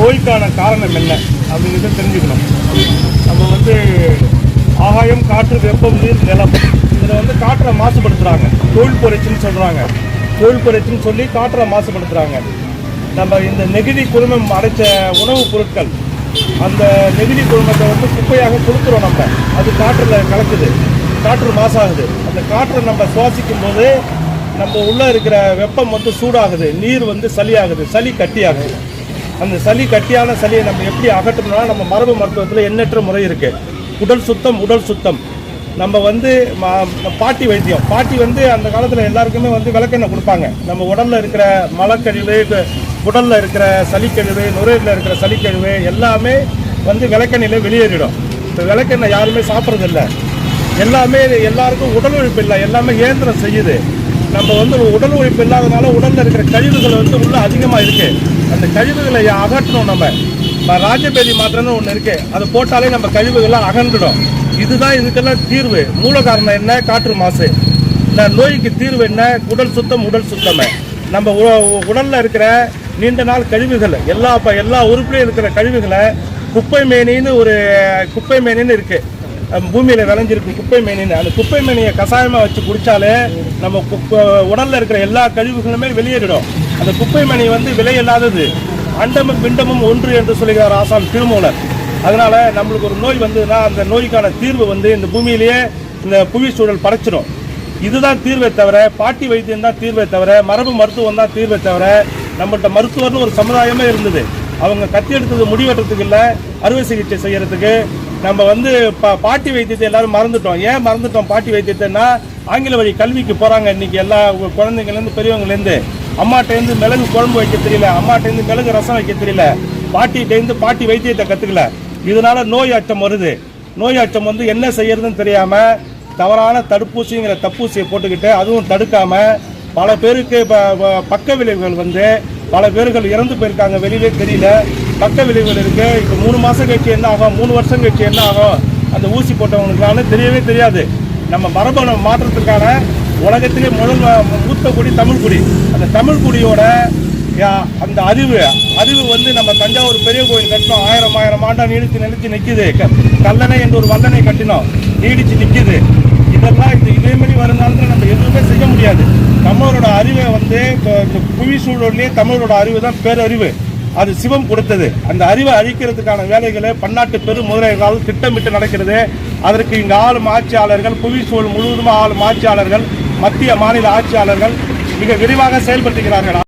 நோய்க்கான காரணம் என்ன அப்படிங்கிறத தெரிஞ்சுக்கணும். நம்ம வந்து ஆகாயம், காற்று, வெப்பம், நீர், நிலம் இதில் வந்து காற்றை மாசுபடுத்துகிறாங்க. தொழில் புரட்சின்னு சொல்கிறாங்க. தொழில் புரட்சின்னு சொல்லி காற்றை மாசுபடுத்துகிறாங்க. நம்ம இந்த நெகிழி குழுமம் அடைச்ச உணவுப் பொருட்கள், அந்த நெகிழி குழுமத்தை வந்து குப்பையாக கொடுக்குறோம். நம்ம அது காற்றில் கலக்குது, காற்று மாசாகுது. அந்த காற்றை நம்ம சுவாசிக்கும் போது நம்ம உள்ளே இருக்கிற வெப்பம் வந்து சூடாகுது, நீர் வந்து சளியாகுது, சளி கட்டியாகுது. அந்த சளி கட்டியான சளியை நம்ம எப்படி அகற்றணும்னா நம்ம மரபு மருத்துவத்தில் எண்ணற்ற முறை இருக்குது. உடல் சுத்தம், உடல் சுத்தம். நம்ம வந்து பாட்டி வைத்தியம், பாட்டி வந்து அந்த காலத்தில் எல்லாருக்குமே வந்து விளக்கெண்ணெய் கொடுப்பாங்க. நம்ம உடலில் இருக்கிற மலக்கழிவு, உடலில் இருக்கிற சளிக்கழிவு, நுரையீரலில் இருக்கிற சளிக்கழிவு எல்லாமே வந்து விளக்கெண்ணெயில் வெளியேறிடும். இப்போ விளக்கெண்ணெய் யாருமே சாப்பிட்றதில்ல. எல்லாமே எல்லாருக்கும் உடல் உழைப்பு இல்லை, எல்லாமே இயந்திரம் செய்யுது. நம்ம வந்து உடல் உழைப்பு இல்லாதனால உடலில் இருக்கிற கழிவுகள் வந்து உள்ள அதிகமாக இருக்குது. அந்த கழிவுகளை அகற்றணும். நம்ம ராஜபேதி மாத்திரன்னு ஒன்று இருக்குது, அதை போட்டாலே நம்ம கழிவுகள்லாம் அகன்றுடும். இதுதான் இதுக்கெல்லாம் தீர்வு. மூல காரணம் என்ன? காற்று மாசு. இந்த நோய்க்கு தீர்வு என்ன? உடல் சுத்தம், உடல் சுத்தமே. நம்ம உடலில் இருக்கிற நீண்ட நாள் கழிவுகள் எல்லா உறுப்புலையும் இருக்கிற கழிவுகளை குப்பை மேனின்னு இருக்குது. பூமியில் விளைஞ்சிருக்கு குப்பை மேனின்னு. அந்த குப்பை மேனியை கஷாயமாக வச்சு குடித்தாலே நம்ம உடலில் இருக்கிற எல்லா கழிவுகளுமே வெளியேறிடும். அந்த குப்பை மேனி வந்து விலை இல்லாதது. அண்டமும் பிண்டமும் ஒன்று என்று சொல்லுகிறார் ஆசான் திருமூலர். அதனால் நம்மளுக்கு ஒரு நோய் வந்ததுன்னா அந்த நோய்க்கான தீர்வு வந்து இந்த பூமியிலேயே இந்த புவி சூழல் படைச்சிடும். இதுதான் தீர்வை தவிர, பாட்டி வைத்தியம் தான் தீர்வை தவிர, மரபு மருத்துவம் தான் தீர்வை தவிர, நம்மள்கிட்ட மருத்துவர்னு ஒரு சமுதாயமே இருந்தது. அவங்க கத்தி எடுத்தது முடிவெட்டுறதுக்கு இல்லை, அறுவை சிகிச்சை செய்யறதுக்கு. நம்ம வந்து பாட்டி வைத்தியத்தை எல்லாரும் மறந்துட்டோம். ஏன் மறந்துட்டோம் பாட்டி வைத்தியத்தைன்னா, ஆங்கில வழி கல்விக்கு போகிறாங்க இன்றைக்கி. எல்லா குழந்தைங்கள்லேருந்து பெரியவங்கலேருந்து அம்மாட்டேருந்து மிளகு குழம்பு வைக்க தெரியல, அம்மாட்டேருந்து மிளகு ரசம் வைக்க தெரியல, பாட்டிகிட்டேருந்து பாட்டி வைத்தியத்தை கற்றுக்கல. இதனால் நோய் அச்சம் வருது. நோய் அச்சம் வந்து என்ன செய்யறதுன்னு தெரியாமல் தவறான தடுப்பூசிங்கிற தப்பூசியை போட்டுக்கிட்டு அதுவும் தடுக்காமல் பல பேருக்கு பக்க விளைவுகள் வந்து பல பேர்கள் இறந்து போயிருக்காங்க. வெளியிலே தெரியல, பக்க விளைவுகள் இருக்குது. இப்போ 3 மாதம் கழிச்சு என்ன ஆகும், 3 வருஷம் கழிச்சு என்ன ஆகும், அந்த ஊசி போட்டவங்களுக்கான தெரியவே தெரியாது. நம்ம மரபணு மாற்றத்துக்கான உலகத்திலே முதல் மூத்த குடி தமிழ் குடி. அந்த தமிழ் குடியோட அந்த அறிவு வந்து நம்ம தஞ்சாவூர் பெரிய கோயில் கட்டினோம். 1000 ஆண்டா நீடிச்சு நிற்குது. கல்லணை என்று ஒரு வல்லணை கட்டினோம், நீடிச்சு நிற்குது. இதெல்லாம் இதே மாதிரி வருங்காலத்தில் நம்ம எதுவுமே செய்ய முடியாது. தமிழரோட அறிவை வந்து இந்த புவி சூழலே தமிழரோட அறிவு தான் பேரறிவு. அது சிவம் கொடுத்தது. அந்த அறிவை அழிக்கிறதுக்கான வேலைகளை பன்னாட்டு பெரும் முதலீடுகளால் திட்டமிட்டு நடக்கிறது. அதற்கு இங்கே ஆளும் ஆட்சியாளர்கள், புவி சூழல் முழுவதும் ஆளும் ஆட்சியாளர்கள், மத்திய மாநில ஆட்சியாளர்கள் மிக விரிவாக செயல்படுத்துகிறார்கள்.